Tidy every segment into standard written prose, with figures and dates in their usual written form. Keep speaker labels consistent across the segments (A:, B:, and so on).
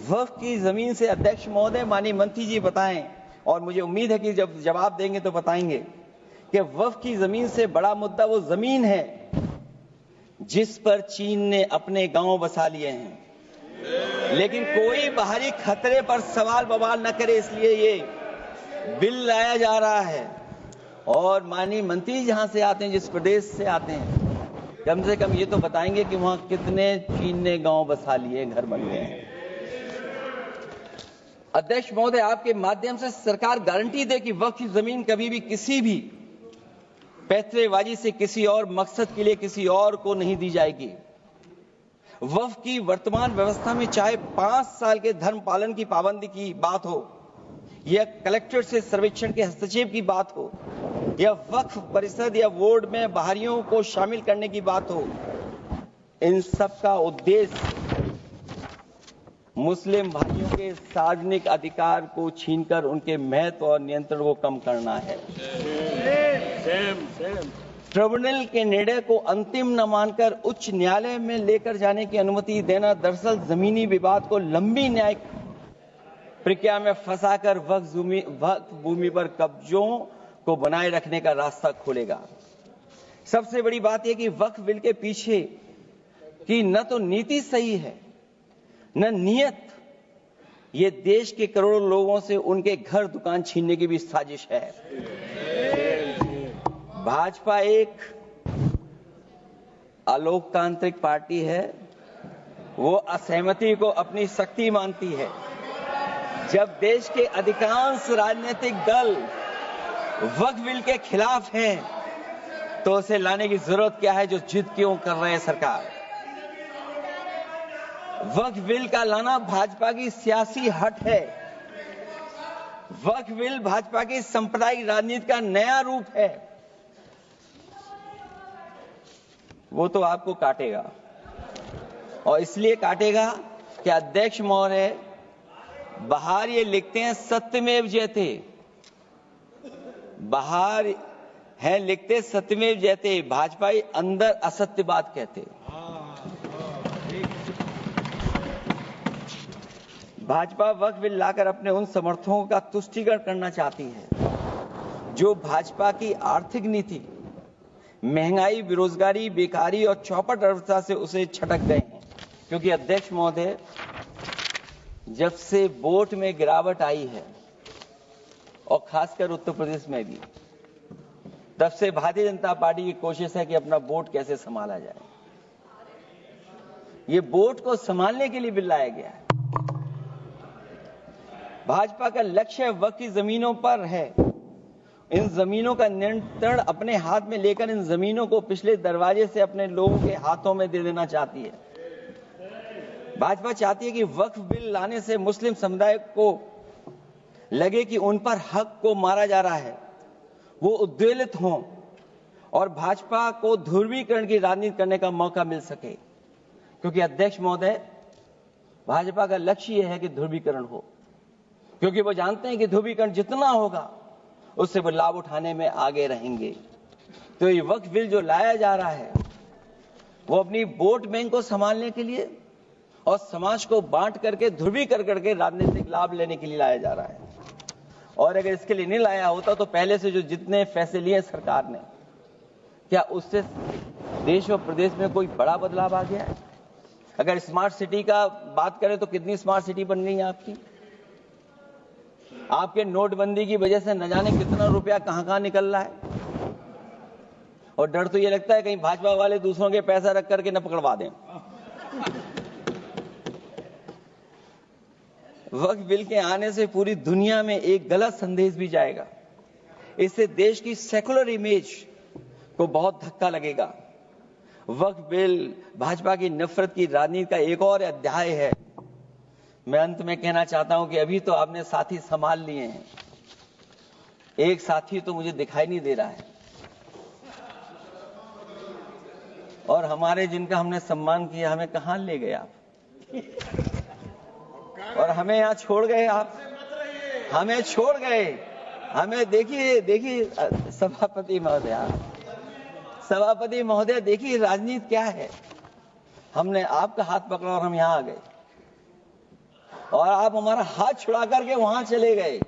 A: वक्फ की जमीन से अध्यक्ष महोदय माननीय मंत्री जी बताएं, और मुझे उम्मीद है कि जब जवाब देंगे तो बताएंगे कि वक्फ की जमीन से बड़ा मुद्दा वो जमीन है जिस पर चीन ने अपने गांव बसा लिए हैं, लेकिन कोई बाहरी खतरे पर सवाल बवाल न करे, इसलिए ये बिल लाया जा रहा है। और माननीय मंत्री जहां से आते हैं, जिस प्रदेश से आते हैं, कम से कम ये तो बताएंगे कि वहां कितने चीन ने गांव बसा लिए, घर बन गए हैं। अध्यक्ष महोदय, आपके माध्यम से सरकार गारंटी दे कि वक्फ की जमीन कभी भी किसी भी पैतरेबाजी से किसी और मकसद के लिए किसी और को नहीं दी जाएगी। वक्फ की वर्तमान व्यवस्था में चाहे 5 साल के धर्म पालन की पाबंदी की बात हो, या कलेक्टर से सर्वेक्षण के हस्तक्षेप की बात हो, या वक्फ परिषद या बोर्ड में बाहरियों को शामिल करने की बात हो, इन सब का उद्देश्य मुस्लिम भाइयों के सार्वजनिक अधिकार को छीनकर उनके महत्व और नियंत्रण को कम करना है। ट्रिब्यूनल के निर्णय को अंतिम न मानकर उच्च न्यायालय में लेकर जाने की अनुमति देना दरअसल जमीनी विवाद को लंबी न्यायिक प्रक्रिया में फंसाकर वक्फ भूमि पर कब्जों को बनाए रखने का रास्ता खोलेगा। सबसे बड़ी बात यह कि वक्फ बिल के पीछे की न तो नीति सही है, न नीयत। ये देश के करोड़ों लोगों से उनके घर दुकान छीनने की भी साजिश है। भाजपा एक अलोकतांत्रिक पार्टी है, वो असहमति को अपनी शक्ति मानती है। जब देश के अधिकांश राजनीतिक दल वक्फ बिल के खिलाफ हैं, तो उसे लाने की जरूरत क्या है जो जिद क्यों कर रहे हैं सरकार। वक्फ बिल का लाना भाजपा की सियासी हट है। वक्फ बिल भाजपा की सांप्रदायिक राजनीति का नया रूप है। वो तो आपको काटेगा, और इसलिए काटेगा कि अध्यक्ष महोदय बाहर ये लिखते हैं सत्यमेव जयते, बाहर है लिखते सत्यमेव जयते, भाजपाई अंदर असत्य बात कहते। भाजपा वक्फ बिल लाकर अपने उन समर्थकों का तुष्टीकरण करना चाहती है जो भाजपा की आर्थिक नीति, महंगाई, बेरोजगारी, बेकारी और चौपट अर्थव्यवस्था से उसे छटक गए हैं। क्योंकि अध्यक्ष महोदय, जब से वोट में गिरावट आई है, और खासकर उत्तर प्रदेश में भी, तब से भारतीय जनता पार्टी की कोशिश है कि अपना वोट कैसे संभाला जाए। ये वोट को संभालने के लिए बिल लाया गया है। भाजपा का लक्ष्य वक्फ की जमीनों पर है। इन जमीनों का नियंत्रण अपने हाथ में लेकर इन जमीनों को पिछले दरवाजे से अपने लोगों के हाथों में दे देना चाहती है। भाजपा चाहती है कि वक्फ बिल लाने से मुस्लिम समुदाय को लगे कि उन पर हक को मारा जा रहा है, वो उद्वेलित हों और भाजपा को ध्रुवीकरण की राजनीति करने का मौका मिल सके। क्योंकि अध्यक्ष महोदय, भाजपा का लक्ष्य यह है कि ध्रुवीकरण हो, क्योंकि वो जानते हैं कि ध्रुवीकरण जितना होगा उससे वो लाभ उठाने में आगे रहेंगे। तो ये वक्फ बिल जो लाया जा रहा है, वो अपनी वोट बैंक को संभालने के लिए और समाज को बांट करके ध्रुवीकरण करके राजनीतिक लाभ लेने के लिए लाया जा रहा है। और अगर इसके लिए नहीं लाया होता तो पहले से जो जितने फैसले लिए सरकार ने, क्या उससे देश और प्रदेश में कोई बड़ा बदलाव आ गया है? अगर स्मार्ट सिटी का बात करें तो कितनी स्मार्ट सिटी बन गई है आपकी? आपके नोटबंदी की वजह से न जाने कितना रुपया कहां निकल रहा है। और डर तो ये लगता है कहीं भाजपा वाले दूसरों के पैसा रख करके न पकड़वा दें। वक्फ बिल के आने से पूरी दुनिया में एक गलत संदेश भी जाएगा। इससे देश की सेकुलर इमेज को बहुत धक्का लगेगा। वक्फ बिल भाजपा की नफरत की राजनीति का एक और अध्याय है। मैं अंत में कहना चाहता हूं कि अभी तो आपने साथी संभाल लिए हैं, एक साथी तो मुझे दिखाई नहीं दे रहा है, और हमारे जिनका हमने सम्मान किया हमें कहां ले गए आप, और हमें यहां छोड़ गए आप, हमें छोड़ गए। हमें देखिए सभापति महोदय देखिए राजनीति क्या है। हमने आपका हाथ पकड़ा और हम यहां आ गए। और आप हमारा हाथ छुड़ा करके वहां चले गए।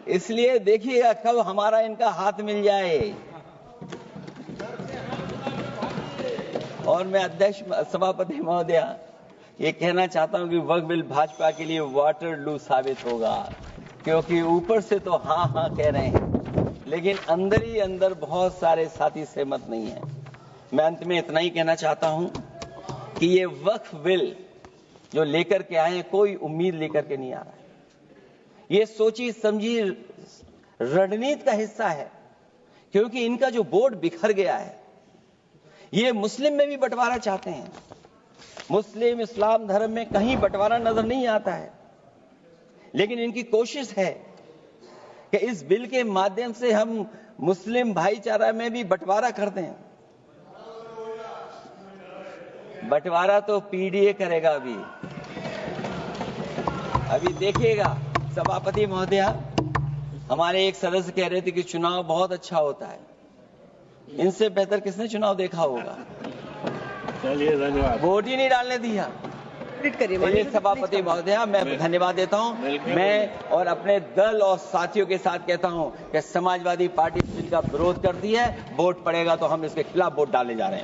A: इसलिए देखिएगा कब हमारा इनका हाथ मिल जाए। और मैं अध्यक्ष सभापति महोदया ये कहना चाहता हूं कि वक्फ बिल भाजपा के लिए वाटरलू साबित होगा, क्योंकि ऊपर से तो हाँ हाँ कह रहे हैं, लेकिन अंदर ही अंदर बहुत सारे साथी सहमत नहीं है। मैं अंत में इतना ही कहना चाहता हूं कि ये वक्फ बिल जो लेकर के आए हैं, कोई उम्मीद लेकर के नहीं आ रहा है। ये सोची समझी रणनीति का हिस्सा है, क्योंकि इनका जो बोर्ड बिखर गया है, ये मुस्लिम में भी बंटवारा चाहते हैं। मुस्लिम इस्लाम धर्म में कहीं बंटवारा नजर नहीं आता है, लेकिन इनकी कोशिश है कि इस बिल के माध्यम से हम मुस्लिम भाईचारा में भी बंटवारा करते हैं। बंटवारा तो पीडीए करेगा। अभी देखिएगा सभापति महोदया, हमारे एक सदस्य कह रहे थे कि चुनाव बहुत अच्छा होता है। इनसे बेहतर किसने चुनाव देखा होगा?
B: चलिए धन्यवाद।
A: वोट ही नहीं डालने दिया। सभापति महोदया, मैं धन्यवाद देता हूं। मैं और अपने दल और साथियों के साथ कहता हूं कि समाजवादी पार्टी बिल का विरोध करती है। वोट पड़ेगा तो हम इसके खिलाफ वोट डालने जा रहे हैं।